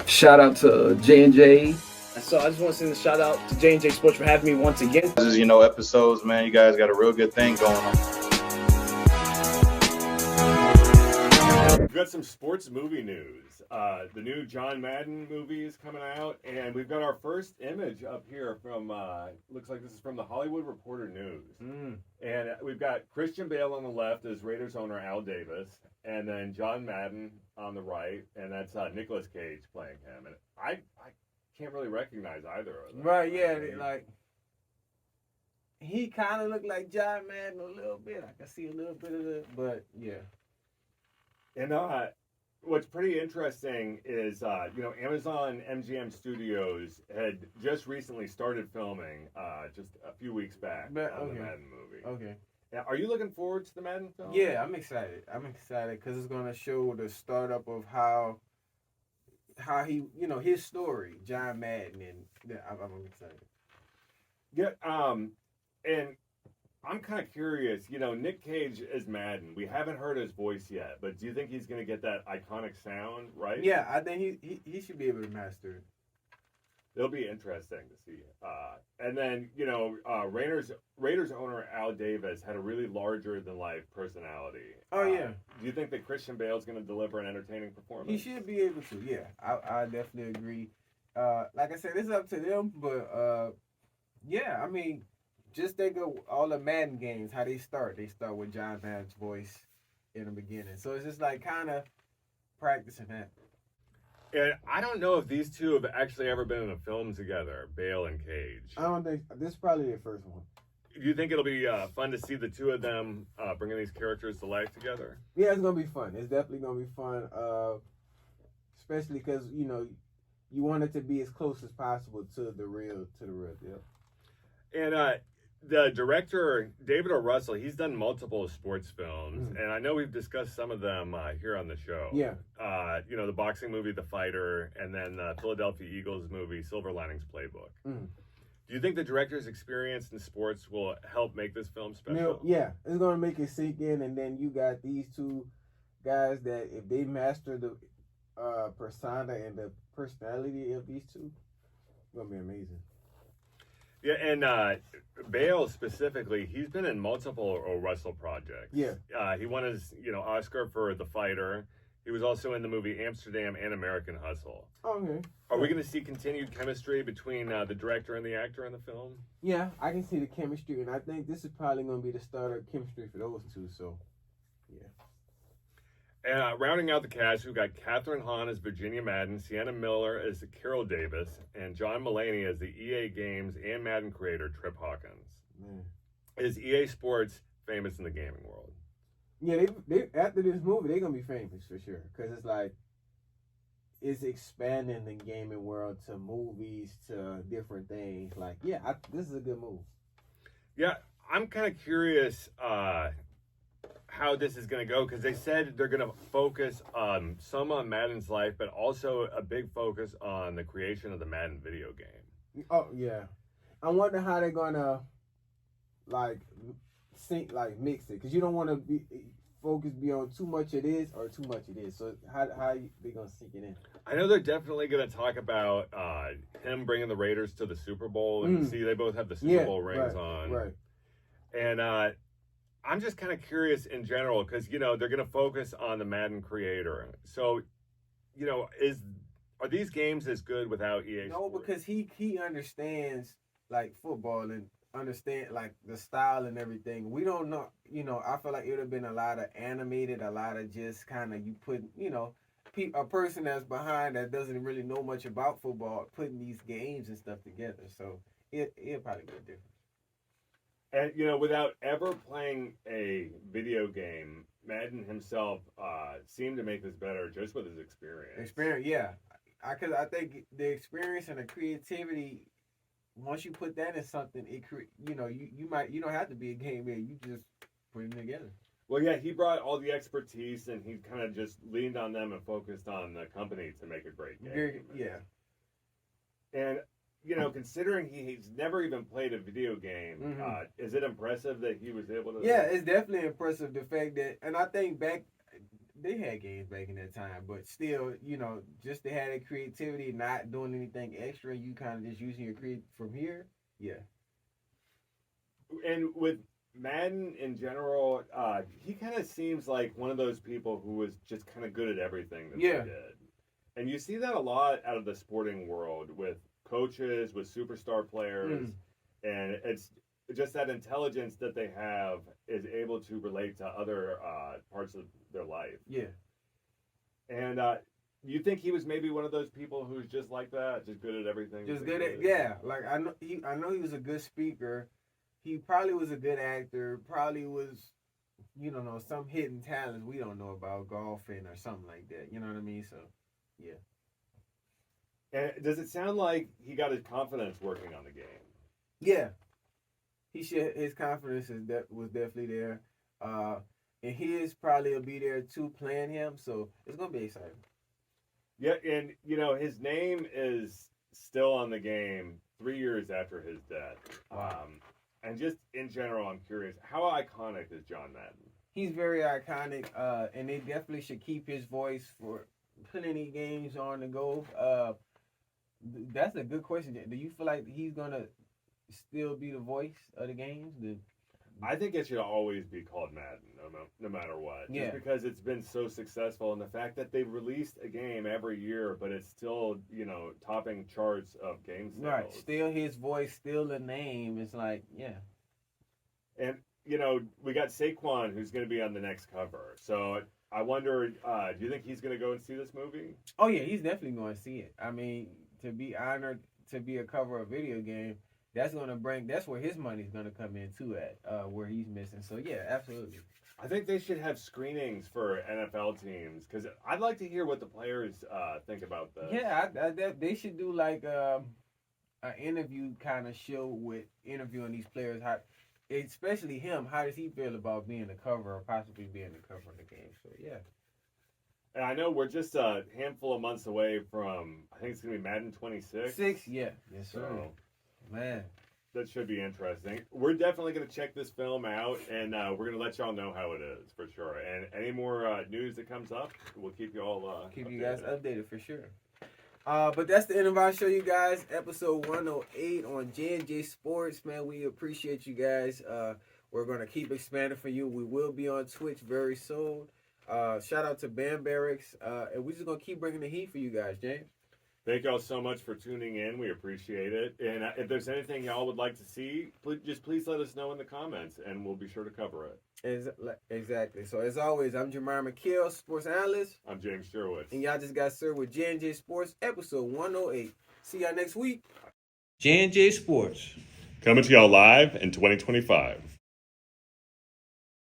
Shout out to J&J. So I just want to send a shout out to J&J Sports for having me once again. This is, episodes, man. You guys got a real good thing going on. We've got some sports movie news. The new John Madden movie is coming out, and we've got our first image up here from, looks like this is from the Hollywood Reporter News. And we've got Christian Bale on the left as Raiders owner Al Davis, and then John Madden on the right, and that's Nic Cage playing him. And I can't really recognize either of them. Right, yeah, like, he kind of looked like John Madden a little bit. I can see a little bit of it, but yeah. And what's pretty interesting is, Amazon MGM Studios had just recently started filming just a few weeks back on the Madden movie. Okay. Now, are you looking forward to the Madden film? Yeah, I'm excited. I'm excited because it's going to show the startup of how he, his story, John Madden, and yeah, I'm excited. Yeah, and I'm kind of curious, Nic Cage is Madden. We haven't heard his voice yet, but do you think he's going to get that iconic sound, right? Yeah, I think he should be able to master it. It'll be interesting to see. And then, Raiders owner Al Davis had a really larger-than-life personality. Oh, yeah. Do you think that Christian Bale's going to deliver an entertaining performance? He should be able to, yeah. I definitely agree. Like I said, it's up to them, but, yeah, I mean, just think of all the Madden games, how they start. They start with John Madden's voice in the beginning. So it's just like kind of practicing that. And I don't know if these two have actually ever been in a film together, Bale and Cage. I don't think this is probably their first one. Do you think it'll be fun to see the two of them bringing these characters to life together? Yeah, it's gonna be fun. It's definitely gonna be fun, especially because you want it to be as close as possible to the real deal. And the director, David O. Russell, he's done multiple sports films, and I know we've discussed some of them here on the show. Yeah. The boxing movie, The Fighter, and then the Philadelphia Eagles movie, Silver Linings Playbook. Do you think the director's experience in sports will help make this film special? Yeah, it's going to make it sink in, and then you got these two guys that if they master the persona and the personality of these two, it's going to be amazing. Yeah, and Bale specifically, he's been in multiple Russell projects. Yeah. He won his, Oscar for The Fighter. He was also in the movie Amsterdam and American Hustle. Okay. Are we going to see continued chemistry between the director and the actor in the film? Yeah, I can see the chemistry, and I think this is probably going to be the start of chemistry for those two, so, yeah. And rounding out the cast, we've got Catherine Hahn as Virginia Madden, Sienna Miller as Carol Davis, and John Mulaney as the EA Games and Madden creator Trip Hawkins. Man. Is EA Sports famous in the gaming world? Yeah, they after this movie, they're going to be famous for sure, because it's like, it's expanding the gaming world to movies, to different things. Like, yeah, this is a good move. Yeah, I'm kind of curious how this is going to go, because they said they're going to focus some on Madden's life, but also a big focus on the creation of the Madden video game. Oh, yeah. I wonder how they're going to, mix it, because you don't want to be on too much it is or too much it is. So how they going to sink it in? I know they're definitely going to talk about him bringing the Raiders to the Super Bowl, and see they both have the Super Bowl rings on. Right. And I'm just kind of curious in general, because, they're going to focus on the Madden creator. So, are these games as good without EA Sports? No, because he understands, football and understand, the style and everything. We don't know, I feel like it would have been a lot of animated, a lot of just kind of you put, a person that's behind that doesn't really know much about football putting these games and stuff together. So it'll probably be different. And, without ever playing a video game, Madden himself seemed to make this better just with his experience. Yeah. Because I think the experience and the creativity, once you put that in something, you don't have to be a game man. You just put it together. Well, yeah, he brought all the expertise, and he kind of just leaned on them and focused on the company to make a great game. Yeah. And, considering he's never even played a video game, is it impressive that he was able to... Yeah, it's definitely impressive, the fact that... And I think they had games back in that time, but still, you know, just they had a creativity, not doing anything extra. You kind of just using your create from here. Yeah. And with Madden in general, he kind of seems like one of those people who was just kind of good at everything that Yeah. they did. And you see that a lot out of the sporting world with coaches, with superstar players, and it's just that intelligence that they have is able to relate to other parts of their life. Yeah. And you think he was maybe one of those people who's just like that, just good at everything? Just good at, yeah. Like I know he was a good speaker. He probably was a good actor. Probably was, you don't know, some hidden talent we don't know about, golfing or something like that. You know what I mean? So, yeah. And does it sound like he got his confidence working on the game? Yeah. His confidence was definitely there. And his probably will be there too, playing him. So it's gonna be exciting. Yeah, and you know his name is still on the game 3 years after his death. Wow. And just in general, I'm curious, how iconic is John Madden? He's very iconic, and they definitely should keep his voice for plenty games on the go. That's a good question. Do you feel like he's gonna still be the voice of the games? I think it should always be called Madden, no matter what. Yeah. Just because it's been so successful, and the fact that they've released a game every year, but it's still, you know, topping charts of game sales. Right. Still his voice, still the name. It's like, yeah. And, you know, we got Saquon, who's going to be on the next cover. So I wonder, do you think he's going to go and see this movie? Oh, yeah, he's definitely going to see it. I mean, to be honored to be a cover of a video game, that's where his money's gonna come in too at, where he's missing. So yeah, absolutely. I think they should have screenings for NFL teams because I'd like to hear what the players think about this. Yeah, they should do like an interview kind of show with interviewing these players. How, especially him, how does he feel about being the cover or possibly being the cover of the game? So yeah. And I know we're just a handful of months away from, I think it's gonna be Madden 26. Yeah, yes sir. So, man, that should be interesting. We're definitely going to check this film out, and we're going to let y'all know how it is for sure. And any more news that comes up, we'll keep you all keep updated. you guys updated for sure. But that's the end of our show, you guys. Episode 108 on J&J Sports, man. We appreciate you guys. We're going to keep expanding for you. We will be on Twitch very soon. Shout out to Bam Barracks. And we're just going to keep bringing the heat for you guys, James. Thank y'all so much for tuning in. We appreciate it. And if there's anything y'all would like to see, please let us know in the comments, and we'll be sure to cover it. Exactly. So as always, I'm Jamar McKeel, sports analyst. I'm James Sherwood. And y'all just got served with J&J Sports, episode 108. See y'all next week. J&J Sports. Coming to y'all live in 2025.